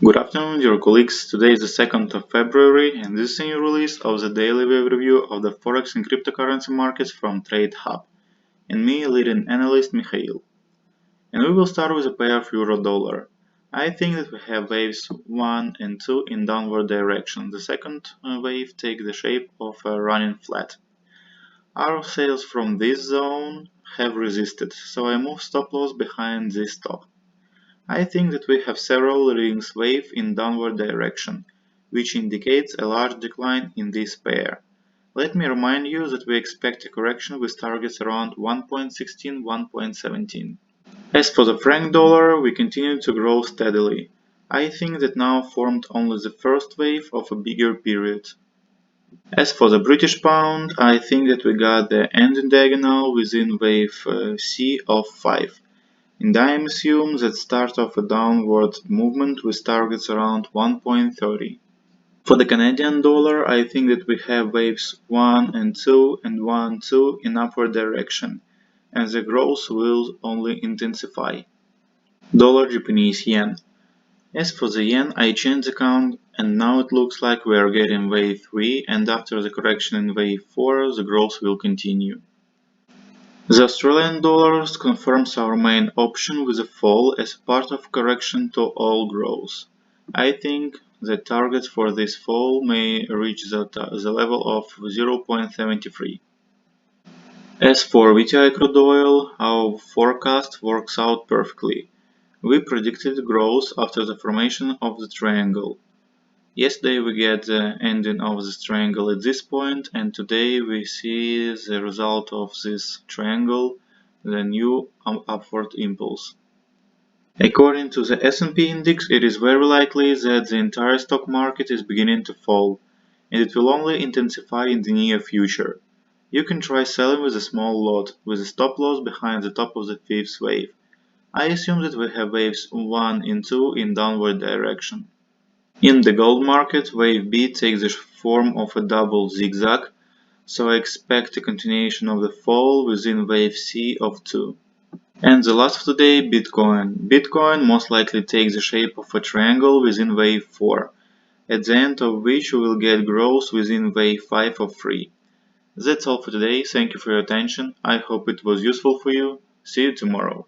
Good afternoon, dear colleagues. Today is the 2nd of February and this is a new release of the daily overview of the Forex and cryptocurrency markets from Trade Hub, and me, leading analyst Mikhail. And we will start with a pair of euro-dollar. I think that we have waves 1 and 2 in downward direction. The second wave takes the shape of a running flat. Our sales from this zone have resisted, so I move stop loss behind this stop. I think that we have several rings wave in downward direction, which indicates a large decline in this pair. Let me remind you that we expect a correction with targets around 1.16, 1.17. As for the franc dollar, we continue to grow steadily. I think that now formed only the first wave of a bigger period. As for the British pound, I think that we got the ending diagonal within wave C of 5. And I assume that start of a downward movement with targets around 1.30. For the Canadian dollar, I think that we have waves 1 and 2 and 1, 2 in upward direction, and the growth will only intensify. Dollar Japanese yen. As for the yen, I changed the count and now it looks like we are getting wave 3, and after the correction in wave 4, the growth will continue. The Australian dollar confirms our main option with a fall as part of correction to all growth. I think the target for this fall may reach the level of 0.73. As for WTI crude oil, our forecast works out perfectly. We predicted growth after the formation of the triangle. Yesterday we get the ending of this triangle at this point, and today we see the result of this triangle, the new upward impulse. According to the S&P index, it is very likely that the entire stock market is beginning to fall, and it will only intensify in the near future. You can try selling with a small lot, with a stop loss behind the top of the fifth wave. I assume that we have waves 1 and 2 in downward direction. In the gold market, wave B takes the form of a double zigzag, so I expect a continuation of the fall within wave C of 2. And the last of today, Bitcoin. Bitcoin most likely takes the shape of a triangle within wave 4, at the end of which we will get growth within wave 5 of 3. That's all for today, thank you for your attention, I hope it was useful for you, see you tomorrow.